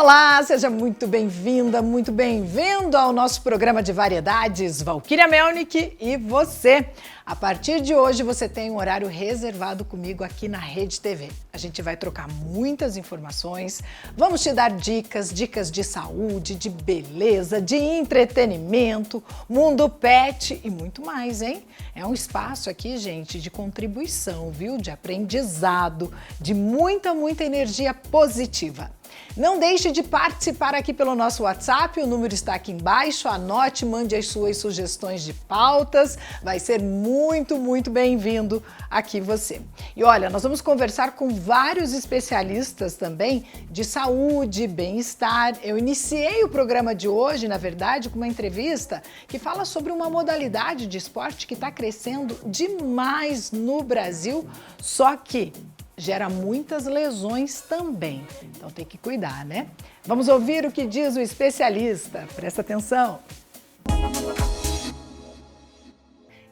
Olá, seja muito bem-vinda, muito bem-vindo ao nosso programa de variedades Valquíria Melnick e você. A partir de hoje você tem um horário reservado comigo aqui na Rede TV. A gente vai trocar muitas informações, vamos te dar dicas de saúde, de beleza, de entretenimento, mundo pet e muito mais, hein? É um espaço aqui, gente, de contribuição, viu? De aprendizado, de muita energia positiva. Não deixe de participar aqui pelo nosso WhatsApp, o número está aqui embaixo, anote, mande as suas sugestões de pautas, vai ser muito bem-vindo aqui você. E olha, nós vamos conversar com vários especialistas também de saúde, bem-estar. Eu iniciei o programa de hoje, na verdade, com uma entrevista que fala sobre uma modalidade de esporte que está crescendo demais no Brasil, só que gera muitas lesões também, então tem que cuidar, né? Vamos ouvir o que diz o especialista, presta atenção.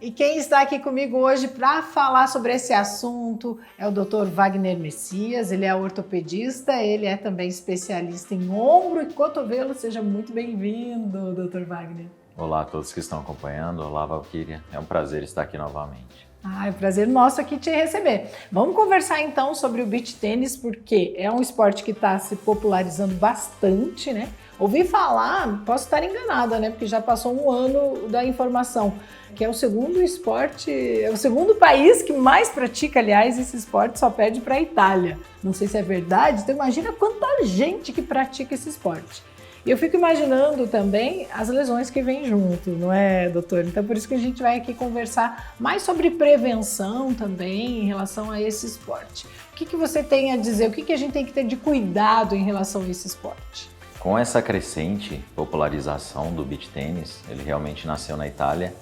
E quem está aqui comigo hoje para falar sobre esse assunto é o Dr. Wagner Messias, ele é ortopedista, ele é também especialista em ombro e cotovelo, seja muito bem-vindo, Dr. Wagner. Olá a todos que estão acompanhando, olá Valquíria, é um prazer estar aqui novamente. É um prazer nosso aqui te receber. Vamos conversar então sobre o beach tênis, porque é um esporte que está se popularizando bastante, né? Ouvi falar, posso estar enganada, né? Porque já passou um ano da informação, que é o segundo esporte, é o segundo país que mais pratica, aliás, esse esporte, só perde para a Itália. Não sei se é verdade, então imagina quanta gente que pratica esse esporte. E eu fico imaginando também as lesões que vêm junto, não é, doutor? Então, por isso que a gente vai aqui conversar mais sobre prevenção também em relação a esse esporte. O que você tem a dizer? O que a gente tem que ter de cuidado em relação a esse esporte? Com essa crescente popularização do beach tênis, ele realmente nasceu na Itália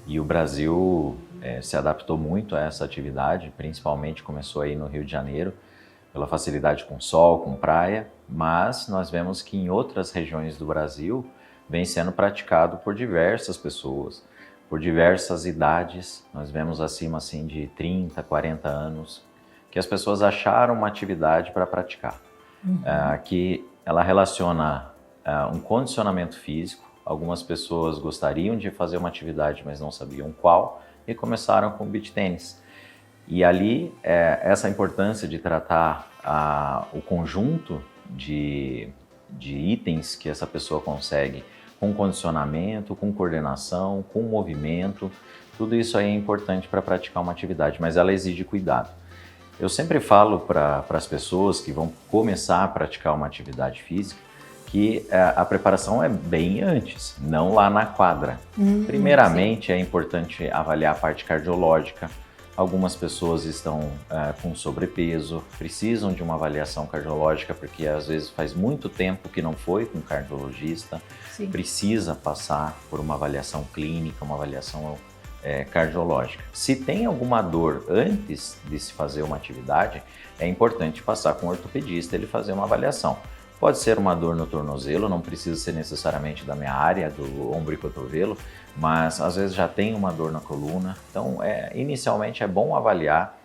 e o Brasil se adaptou muito a essa atividade, principalmente começou aí no Rio de Janeiro, pela facilidade com sol, com praia, mas nós vemos que em outras regiões do Brasil vem sendo praticado por diversas pessoas, por diversas idades. Nós vemos acima assim, de 30, 40 anos, que as pessoas acharam uma atividade para praticar, que ela relaciona um condicionamento físico. Algumas pessoas gostariam de fazer uma atividade, mas não sabiam qual, e começaram com o beach tênis. E ali, essa importância de tratar o conjunto de itens que essa pessoa consegue, com condicionamento, com coordenação, com movimento, tudo isso aí é importante para praticar uma atividade, mas ela exige cuidado. Eu sempre falo para as pessoas que vão começar a praticar uma atividade física que a preparação é bem antes, não lá na quadra. Primeiramente, é importante avaliar a parte cardiológica. Algumas pessoas estão com sobrepeso, precisam de uma avaliação cardiológica, porque às vezes faz muito tempo que não foi com um cardiologista, precisa passar por uma avaliação clínica, uma avaliação cardiológica. Se tem alguma dor antes de se fazer uma atividade, é importante passar com um ortopedista, ele fazer uma avaliação. Pode ser uma dor no tornozelo, não precisa ser necessariamente da minha área, do ombro e cotovelo, mas às vezes já tem uma dor na coluna. Então, inicialmente é bom avaliar,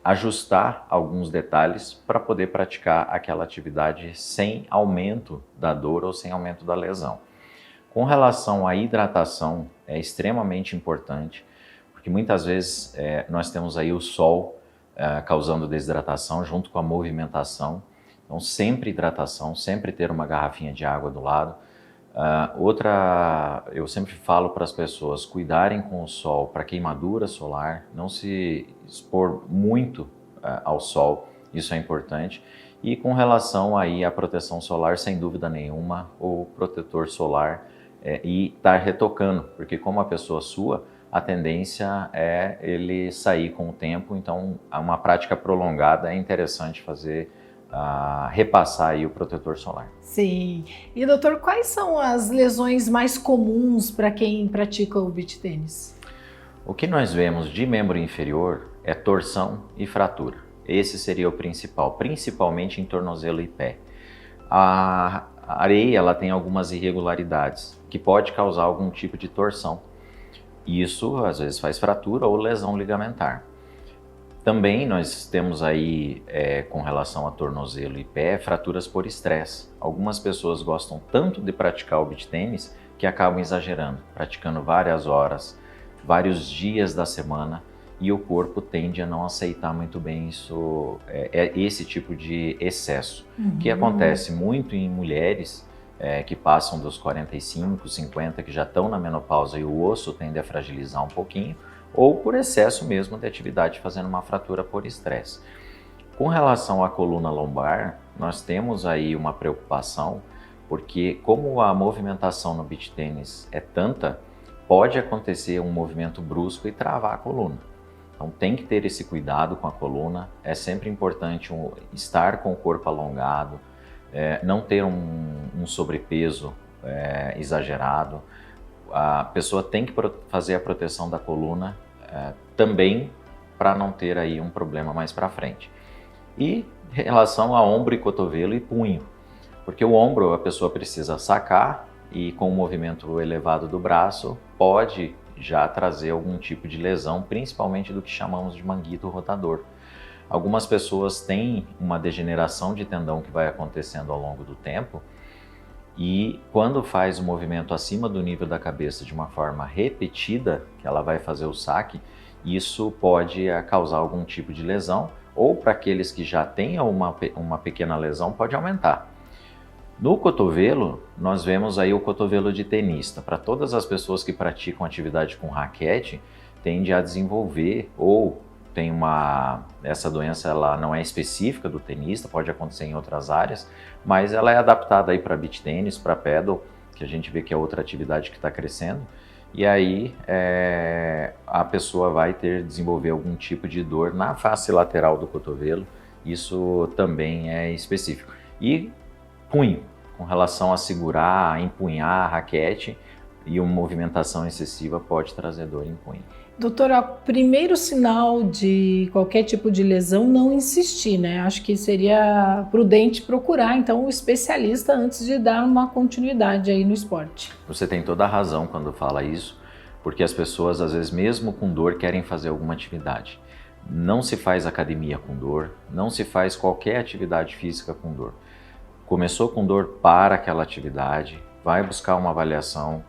ajustar alguns detalhes para poder praticar aquela atividade sem aumento da dor ou sem aumento da lesão. Com relação à hidratação, é extremamente importante, porque muitas vezes nós temos aí o sol causando desidratação junto com a movimentação. Então, sempre hidratação, sempre ter uma garrafinha de água do lado. Eu sempre falo para as pessoas cuidarem com o sol para queimadura solar, não se expor muito ao sol, isso é importante. E com relação aí à proteção solar, sem dúvida nenhuma, o protetor solar e estar retocando, porque como a pessoa sua, a tendência é ele sair com o tempo, então uma prática prolongada é interessante fazer repassar aí o protetor solar. Sim. E doutor, quais são as lesões mais comuns para quem pratica o beach tênis? O que nós vemos de membro inferior é torção e fratura. Esse seria o principal, principalmente em tornozelo e pé. A areia ela tem algumas irregularidades que pode causar algum tipo de torção. Isso às vezes faz fratura ou lesão ligamentar. Também nós temos aí, com relação a tornozelo e pé, fraturas por estresse. Algumas pessoas gostam tanto de praticar o beach tênis que acabam exagerando, praticando várias horas, vários dias da semana, e o corpo tende a não aceitar muito bem isso, esse tipo de excesso, que acontece muito em mulheres que passam dos 45, 50, que já estão na menopausa e o osso tende a fragilizar um pouquinho, ou por excesso mesmo de atividade, fazendo uma fratura por estresse. Com relação à coluna lombar, nós temos aí uma preocupação, porque como a movimentação no beach tênis é tanta, pode acontecer um movimento brusco e travar a coluna. Então tem que ter esse cuidado com a coluna, é sempre importante estar com o corpo alongado, não ter um sobrepeso exagerado. A pessoa tem que fazer a proteção da coluna também para não ter aí um problema mais para frente. E em relação a ombro e cotovelo e punho, porque o ombro a pessoa precisa sacar e com o movimento elevado do braço pode já trazer algum tipo de lesão, principalmente do que chamamos de manguito rotador. Algumas pessoas têm uma degeneração de tendão que vai acontecendo ao longo do tempo, e quando faz o movimento acima do nível da cabeça de uma forma repetida, que ela vai fazer o saque, isso pode causar algum tipo de lesão, ou para aqueles que já têm uma pequena lesão, pode aumentar. No cotovelo, nós vemos aí o cotovelo de tenista. Para todas as pessoas que praticam atividade com raquete, tende a desenvolver ou tem essa doença, ela não é específica do tenista, pode acontecer em outras áreas, mas ela é adaptada aí para beach tênis, para paddle, que a gente vê que é outra atividade que está crescendo, e aí a pessoa vai desenvolver algum tipo de dor na face lateral do cotovelo, isso também é específico. E punho, com relação a segurar, a empunhar a raquete, e uma movimentação excessiva pode trazer dor em punho. Doutora, primeiro sinal de qualquer tipo de lesão, não insistir, né? Acho que seria prudente procurar, então, um especialista antes de dar uma continuidade aí no esporte. Você tem toda a razão quando fala isso, porque as pessoas, às vezes, mesmo com dor, querem fazer alguma atividade. Não se faz academia com dor, não se faz qualquer atividade física com dor. Começou com dor, para aquela atividade, vai buscar uma avaliação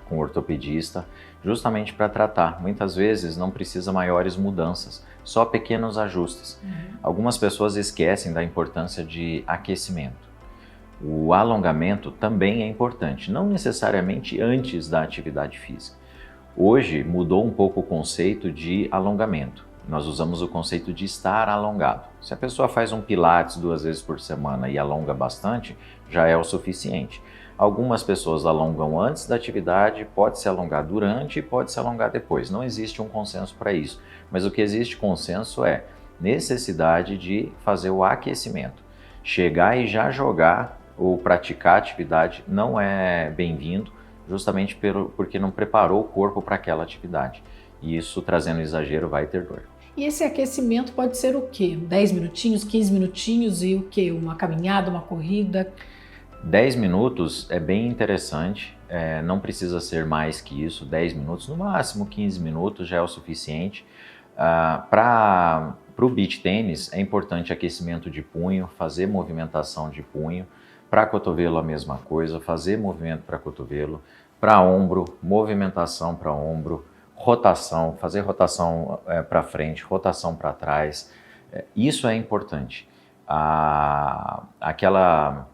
com o ortopedista, justamente para tratar. Muitas vezes não precisa maiores mudanças, só pequenos ajustes. Algumas pessoas esquecem da importância de aquecimento. O alongamento também é importante, não necessariamente antes da atividade física. Hoje mudou um pouco o conceito de alongamento. Nós usamos o conceito de estar alongado. Se a pessoa faz um pilates 2 vezes por semana e alonga bastante, já é o suficiente. Algumas pessoas alongam antes da atividade, pode se alongar durante e pode se alongar depois. Não existe um consenso para isso, mas o que existe consenso é necessidade de fazer o aquecimento. Chegar e já jogar ou praticar atividade não é bem-vindo, justamente porque não preparou o corpo para aquela atividade. E isso, trazendo exagero, vai ter dor. E esse aquecimento pode ser o quê? 10 minutinhos, 15 minutinhos e o quê? Uma caminhada, uma corrida? 10 minutos é bem interessante, não precisa ser mais que isso, 10 minutos, no máximo 15 minutos já é o suficiente. Para o beach tênis é importante aquecimento de punho, fazer movimentação de punho. Para cotovelo a mesma coisa, fazer movimento para cotovelo. Para ombro, movimentação para ombro, rotação, fazer rotação para frente, rotação para trás. Isso é importante. Aquela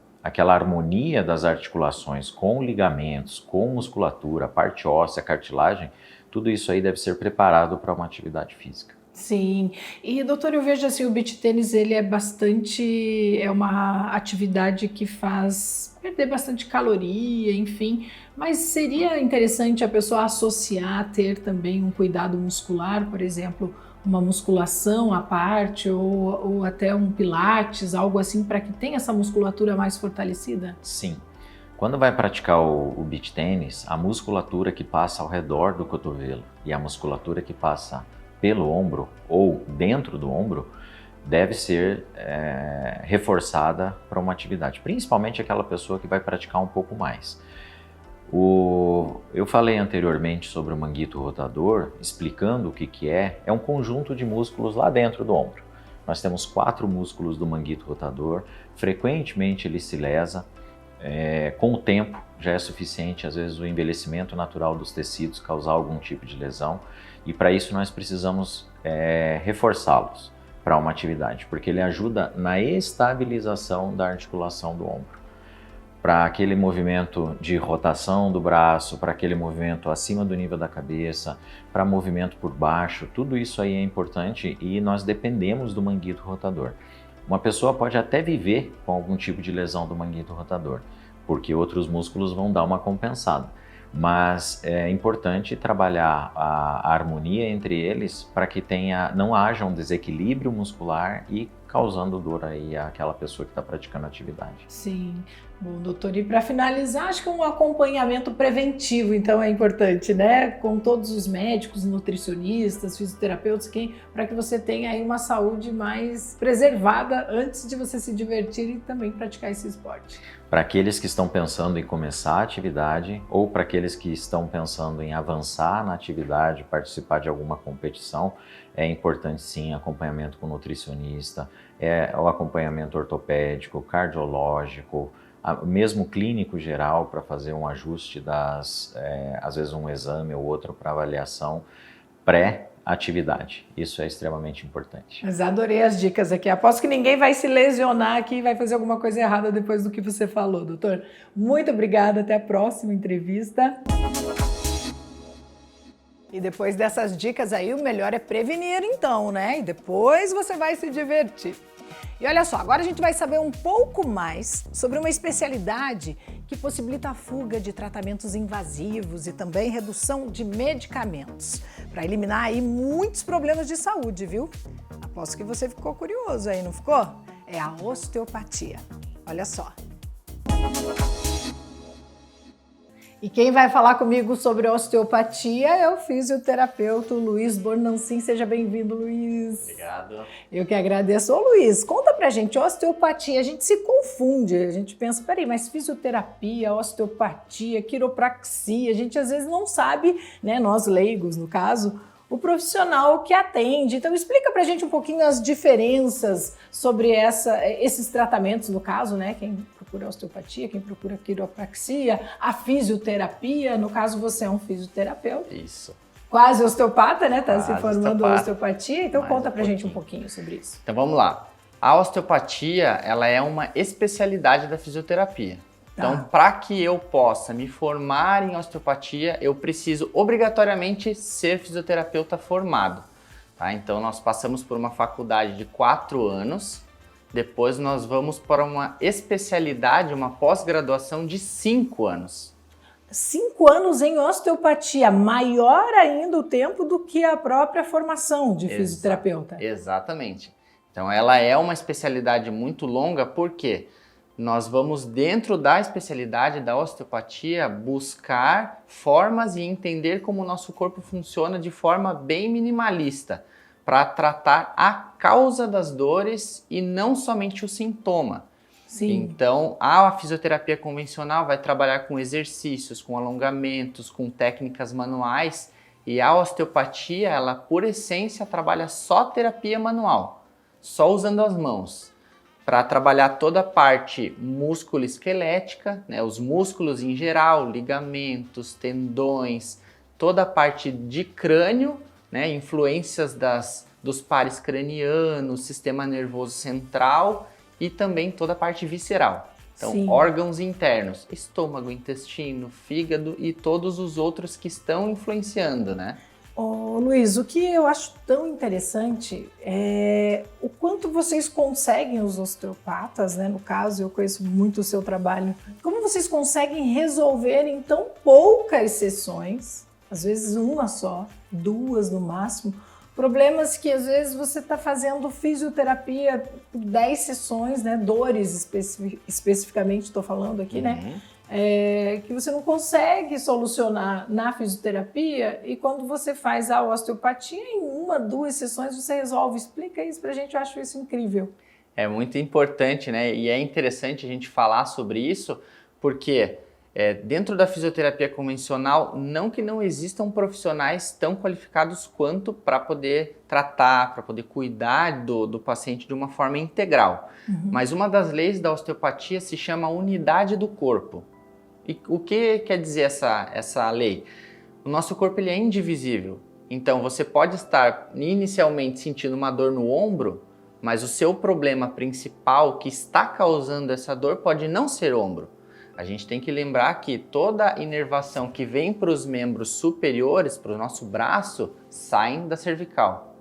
harmonia das articulações com ligamentos, com musculatura, parte óssea, cartilagem, tudo isso aí deve ser preparado para uma atividade física. Sim, e doutor, eu vejo assim, o beach tênis ele é uma atividade que faz perder bastante caloria, enfim, mas seria interessante a pessoa associar, ter também um cuidado muscular, por exemplo, uma musculação à parte ou até um pilates, algo assim, para que tenha essa musculatura mais fortalecida? Sim. Quando vai praticar o beach tênis, a musculatura que passa ao redor do cotovelo e a musculatura que passa pelo ombro ou dentro do ombro deve ser reforçada para uma atividade, principalmente aquela pessoa que vai praticar um pouco mais. Eu falei anteriormente sobre o manguito rotador, explicando o que é. É um conjunto de músculos lá dentro do ombro. Nós temos 4 músculos do manguito rotador, frequentemente ele se lesa, com o tempo já é suficiente, às vezes o envelhecimento natural dos tecidos causar algum tipo de lesão, e para isso nós precisamos reforçá-los para uma atividade, porque ele ajuda na estabilização da articulação do ombro. Para aquele movimento de rotação do braço, para aquele movimento acima do nível da cabeça, para movimento por baixo, tudo isso aí é importante e nós dependemos do manguito rotador. Uma pessoa pode até viver com algum tipo de lesão do manguito rotador, porque outros músculos vão dar uma compensada. Mas é importante trabalhar a harmonia entre eles para que não haja um desequilíbrio muscular e causando dor aí àquela pessoa que está praticando a atividade. Sim. Bom, doutor, e para finalizar, acho que um acompanhamento preventivo, então, é importante, né? Com todos os médicos, nutricionistas, fisioterapeutas, para que você tenha aí uma saúde mais preservada antes de você se divertir e também praticar esse esporte. Para aqueles que estão pensando em começar a atividade ou para aqueles que estão pensando em avançar na atividade, participar de alguma competição, é importante sim acompanhamento com nutricionista, o acompanhamento ortopédico, cardiológico, mesmo clínico geral para fazer um ajuste às vezes um exame ou outro para avaliação pré-atividade. Isso é extremamente importante. Mas adorei as dicas aqui. Aposto que ninguém vai se lesionar aqui e vai fazer alguma coisa errada depois do que você falou, doutor. Muito obrigada, até a próxima entrevista. E depois dessas dicas aí, o melhor é prevenir então, né? E depois você vai se divertir. E olha só, agora a gente vai saber um pouco mais sobre uma especialidade que possibilita a fuga de tratamentos invasivos e também redução de medicamentos, para eliminar aí muitos problemas de saúde, viu? Aposto que você ficou curioso aí, não ficou? É a osteopatia. Olha só. E quem vai falar comigo sobre osteopatia é o fisioterapeuta Luiz Bornancin. Seja bem-vindo, Luiz. Obrigado. Eu que agradeço. Ô, Luiz, conta pra gente, osteopatia, a gente se confunde, a gente pensa, peraí, mas fisioterapia, osteopatia, quiropraxia, a gente às vezes não sabe, né, nós leigos, no caso, o profissional que atende. Então explica pra gente um pouquinho as diferenças sobre esses tratamentos, no caso, né, quem procura osteopatia, quem procura quiropraxia, a fisioterapia, no caso você é um fisioterapeuta. Isso. Quase osteopata, né, tá se Quase formando osteopata. osteopatia, então Mais conta um pra gente um pouquinho. pouquinho sobre isso. Então vamos lá. A osteopatia, ela é uma especialidade da fisioterapia. Então, para que eu possa me formar em osteopatia, eu preciso obrigatoriamente ser fisioterapeuta formado. Tá? Então, nós passamos por uma faculdade de 4 anos, depois nós vamos para uma especialidade, uma pós-graduação de 5 anos. 5 anos em osteopatia, maior ainda o tempo do que a própria formação de fisioterapeuta. Exatamente. Então, ela é uma especialidade muito longa, porque nós vamos, dentro da especialidade da osteopatia, buscar formas e entender como o nosso corpo funciona de forma bem minimalista, para tratar a causa das dores e não somente o sintoma. Sim. Então, a fisioterapia convencional vai trabalhar com exercícios, com alongamentos, com técnicas manuais, e a osteopatia, ela por essência trabalha só terapia manual, só usando as mãos, para trabalhar toda a parte músculo-esquelética, né, os músculos em geral, ligamentos, tendões, toda a parte de crânio, né, influências dos pares cranianos, sistema nervoso central e também toda a parte visceral. Então, Sim. órgãos internos, estômago, intestino, fígado e todos os outros que estão influenciando, né? Ô, Luiz, o que eu acho tão interessante é o quanto vocês conseguem, os osteopatas, né? No caso, eu conheço muito o seu trabalho, como vocês conseguem resolver em tão poucas sessões, às vezes uma só, 2 no máximo, problemas que às vezes você está fazendo fisioterapia por 10 sessões, né? Dores especificamente, estou falando aqui, né? Que você não consegue solucionar na fisioterapia, e quando você faz a osteopatia, em 1, 2 sessões você resolve. Explica isso pra gente, eu acho isso incrível. É muito importante, né? E é interessante a gente falar sobre isso, porque Dentro da fisioterapia convencional, não que não existam profissionais tão qualificados quanto para poder tratar, para poder cuidar do paciente de uma forma integral. Mas uma das leis da osteopatia se chama unidade do corpo. E o que quer dizer essa lei? O nosso corpo ele é indivisível. Então você pode estar inicialmente sentindo uma dor no ombro, mas o seu problema principal que está causando essa dor pode não ser ombro. A gente tem que lembrar que toda inervação que vem para os membros superiores, para o nosso braço, saem da cervical.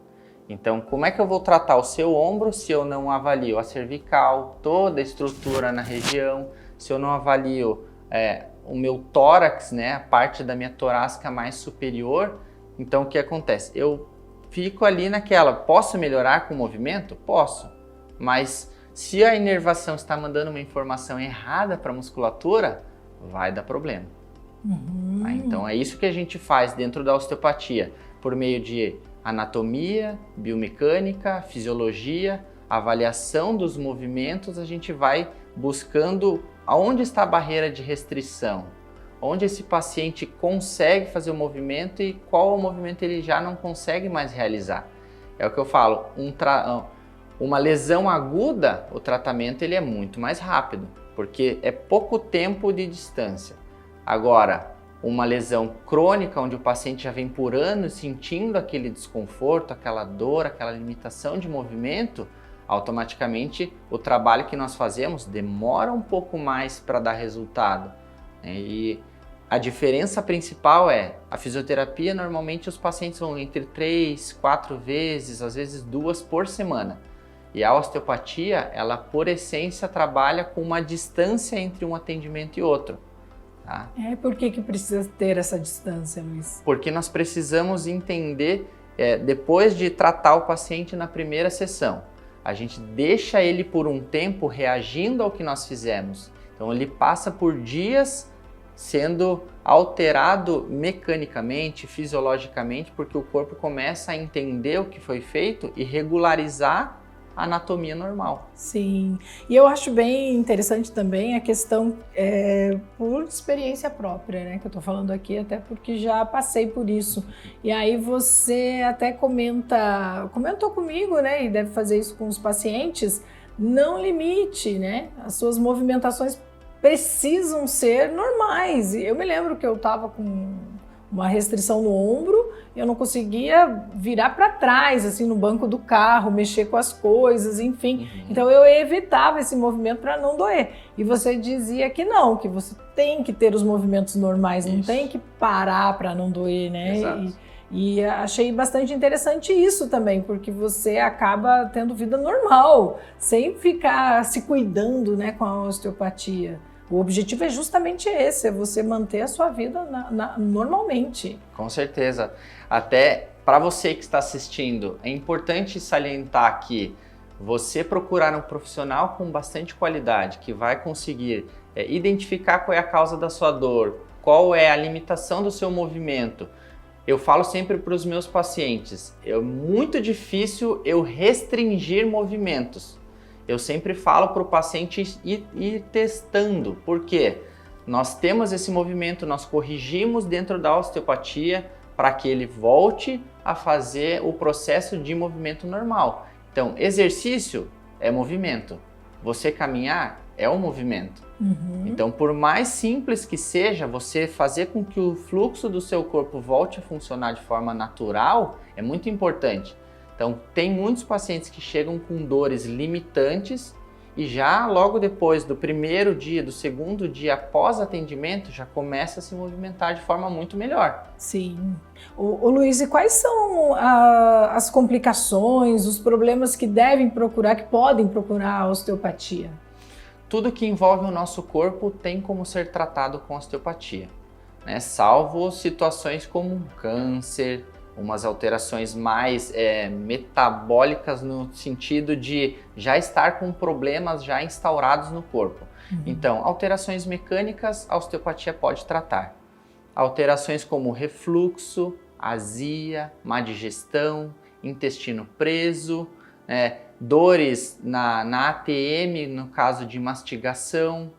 Então, como é que eu vou tratar o seu ombro se eu não avalio a cervical, toda a estrutura na região, se eu não avalio o meu tórax, né, a parte da minha torácica mais superior? Então, o que acontece? Eu fico ali naquela, posso melhorar com o movimento? Posso, mas se a inervação está mandando uma informação errada para a musculatura, vai dar problema. Então é isso que a gente faz dentro da osteopatia, por meio de anatomia, biomecânica, fisiologia, avaliação dos movimentos, a gente vai buscando aonde está a barreira de restrição, onde esse paciente consegue fazer o movimento e qual o movimento ele já não consegue mais realizar. É o que eu falo, uma lesão aguda, o tratamento ele é muito mais rápido, porque é pouco tempo de distância. Agora, uma lesão crônica, onde o paciente já vem por anos sentindo aquele desconforto, aquela dor, aquela limitação de movimento, automaticamente o trabalho que nós fazemos demora um pouco mais para dar resultado. E a diferença principal é, a fisioterapia normalmente os pacientes vão entre 3, 4 vezes, às vezes 2 por semana. E a osteopatia, ela por essência trabalha com uma distância entre um atendimento e outro. Tá? Por que precisa ter essa distância, Luiz? Porque nós precisamos entender, depois de tratar o paciente na primeira sessão, a gente deixa ele por um tempo reagindo ao que nós fizemos. Então ele passa por dias sendo alterado mecanicamente, fisiologicamente, porque o corpo começa a entender o que foi feito e regularizar a anatomia normal. Sim, e eu acho bem interessante também a questão por experiência própria, né, que eu tô falando aqui, até porque já passei por isso. E aí você até comentou comigo, né, e deve fazer isso com os pacientes, não limite, né, as suas movimentações precisam ser normais. E eu me lembro que eu tava com uma restrição no ombro, eu não conseguia virar para trás, assim, no banco do carro, mexer com as coisas, enfim. Então eu evitava esse movimento para não doer. E você dizia que não, que você tem que ter os movimentos normais, não tem que parar para não doer, né? Exato. E achei bastante interessante isso também, porque você acaba tendo vida normal, sem ficar se cuidando, né, com a osteopatia. O objetivo é justamente esse, é você manter a sua vida normalmente. Com certeza. Até para você que está assistindo, é importante salientar que você procurar um profissional com bastante qualidade, que vai conseguir identificar qual é a causa da sua dor, qual é a limitação do seu movimento. Eu falo sempre para os meus pacientes, é muito difícil eu restringir movimentos. Eu sempre falo para o paciente ir testando, porque nós temos esse movimento, nós corrigimos dentro da osteopatia para que ele volte a fazer o processo de movimento normal. Então, exercício é movimento, você caminhar é um movimento. Então, por mais simples que seja, você fazer com que o fluxo do seu corpo volte a funcionar de forma natural é muito importante. Então, tem muitos pacientes que chegam com dores limitantes e já logo depois do primeiro dia, do segundo dia após atendimento, já começa a se movimentar de forma muito melhor. Sim. Ô Luiz, e quais são as complicações, os problemas que podem procurar a osteopatia? Tudo que envolve o nosso corpo tem como ser tratado com osteopatia, né? Salvo situações como câncer, umas alterações mais metabólicas no sentido de já estar com problemas já instaurados no corpo. Então, alterações mecânicas, a osteopatia pode tratar. Alterações como refluxo, azia, má digestão, intestino preso, dores na ATM, no caso de mastigação,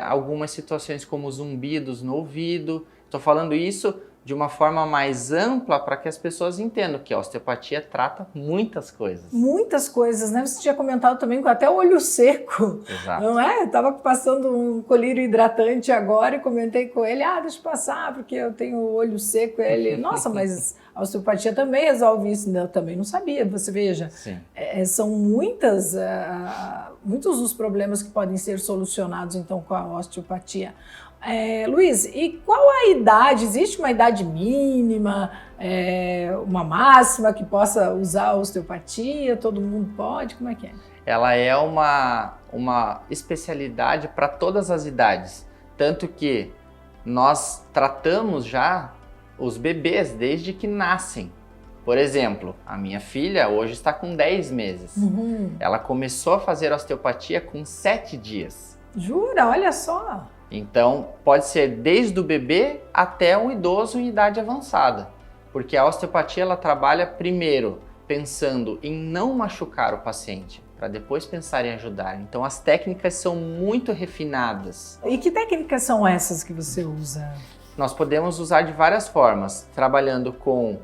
algumas situações como zumbidos no ouvido. Estou falando isso de uma forma mais ampla para que as pessoas entendam que a osteopatia trata muitas coisas. Muitas coisas, né? Você tinha comentado também com até o olho seco. Exato. Não é? Eu estava passando um colírio hidratante agora e comentei com ele, deixa eu passar porque eu tenho o olho seco. E ele, nossa, mas a osteopatia também resolve isso. Eu também não sabia, você veja. Sim. São muitos os problemas que podem ser solucionados então com a osteopatia. Luiz, e qual a idade? Existe uma idade mínima, uma máxima que possa usar a osteopatia? Todo mundo pode? Como é que é? Ela é uma especialidade para todas as idades, tanto que nós tratamos já os bebês desde que nascem. Por exemplo, a minha filha hoje está com 10 meses. Ela começou a fazer osteopatia com 7 dias. Jura? Olha só! Então, pode ser desde o bebê até um idoso em idade avançada, porque a osteopatia ela trabalha primeiro pensando em não machucar o paciente, para depois pensar em ajudar. Então, as técnicas são muito refinadas. E que técnicas são essas que você usa? Nós podemos usar de várias formas, trabalhando com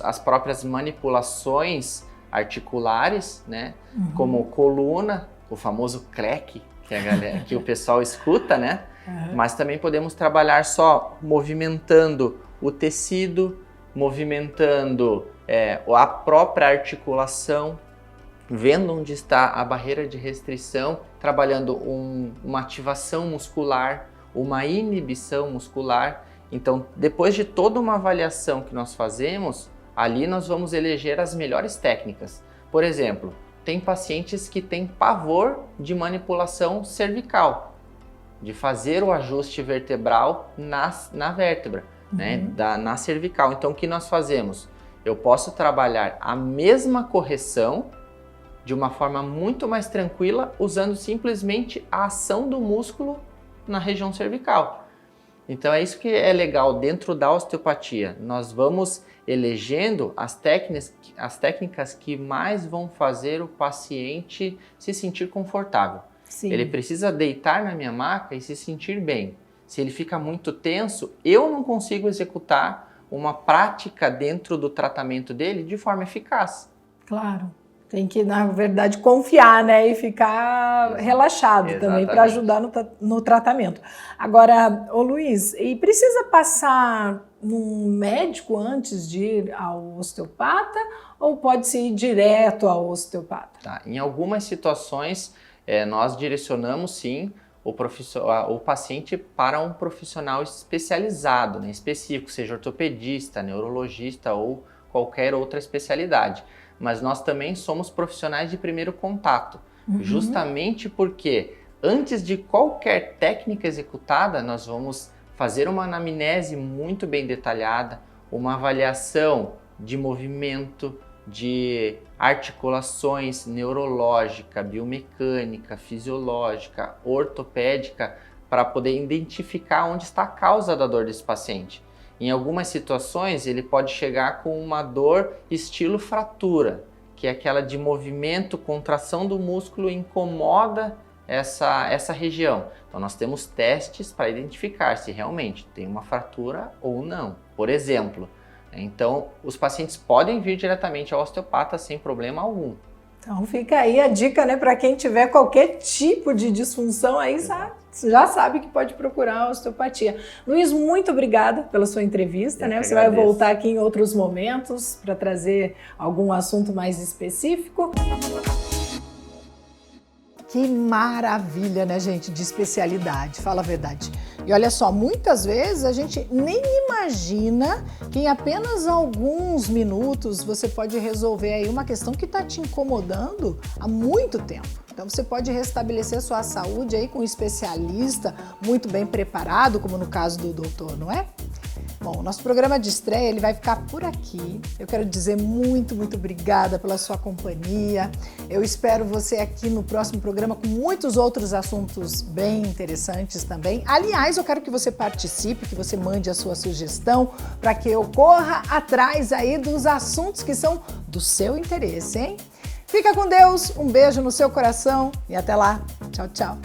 as próprias manipulações articulares, né? Como coluna, o famoso crack, que o pessoal escuta, né? Mas também podemos trabalhar só movimentando o tecido, movimentando a própria articulação, vendo onde está a barreira de restrição, trabalhando uma ativação muscular, uma inibição muscular. Então, depois de toda uma avaliação que nós fazemos, ali nós vamos eleger as melhores técnicas. Por exemplo, tem pacientes que têm pavor de manipulação cervical, de fazer o ajuste vertebral na vértebra, né, na cervical. Então, o que nós fazemos? Eu posso trabalhar a mesma correção de uma forma muito mais tranquila, usando simplesmente a ação do músculo na região cervical. Então, é isso que é legal dentro da osteopatia. Nós vamos elegendo as técnicas que mais vão fazer o paciente se sentir confortável. Sim. Ele precisa deitar na minha maca e se sentir bem. Se ele fica muito tenso, eu não consigo executar uma prática dentro do tratamento dele de forma eficaz. Claro. Tem que, na verdade, confiar, né? E ficar relaxado também para ajudar no tratamento. Agora, ô Luiz, e precisa passar num médico antes de ir ao osteopata ou pode-se ir direto ao osteopata? Tá. Em algumas situações, nós direcionamos sim o paciente para um profissional especializado, né? Específico, seja ortopedista, neurologista ou qualquer outra especialidade. Mas nós também somos profissionais de primeiro contato, justamente porque antes de qualquer técnica executada, nós vamos fazer uma anamnese muito bem detalhada, uma avaliação de movimento, de articulações neurológica, biomecânica, fisiológica, ortopédica, para poder identificar onde está a causa da dor desse paciente. Em algumas situações, ele pode chegar com uma dor estilo fratura, que é aquela de movimento, contração do músculo incomoda essa região. Então, nós temos testes para identificar se realmente tem uma fratura ou não, por exemplo. Então, os pacientes podem vir diretamente ao osteopata sem problema algum. Então, fica aí a dica, né, para quem tiver qualquer tipo de disfunção aí, já sabe que pode procurar a osteopatia. Luiz, muito obrigada pela sua entrevista, né? Você vai voltar aqui em outros momentos para trazer algum assunto mais específico. Que maravilha, né, gente, de especialidade, fala a verdade. E olha só, muitas vezes a gente nem imagina que em apenas alguns minutos você pode resolver aí uma questão que está te incomodando há muito tempo. Então você pode restabelecer a sua saúde aí com um especialista muito bem preparado, como no caso do doutor, não é? Bom, nosso programa de estreia ele vai ficar por aqui. Eu quero dizer muito obrigada pela sua companhia. Eu espero você aqui no próximo programa com muitos outros assuntos bem interessantes também. Aliás, eu quero que você participe, que você mande a sua sugestão para que eu corra atrás aí dos assuntos que são do seu interesse, hein? Fica com Deus, um beijo no seu coração e até lá. Tchau, tchau.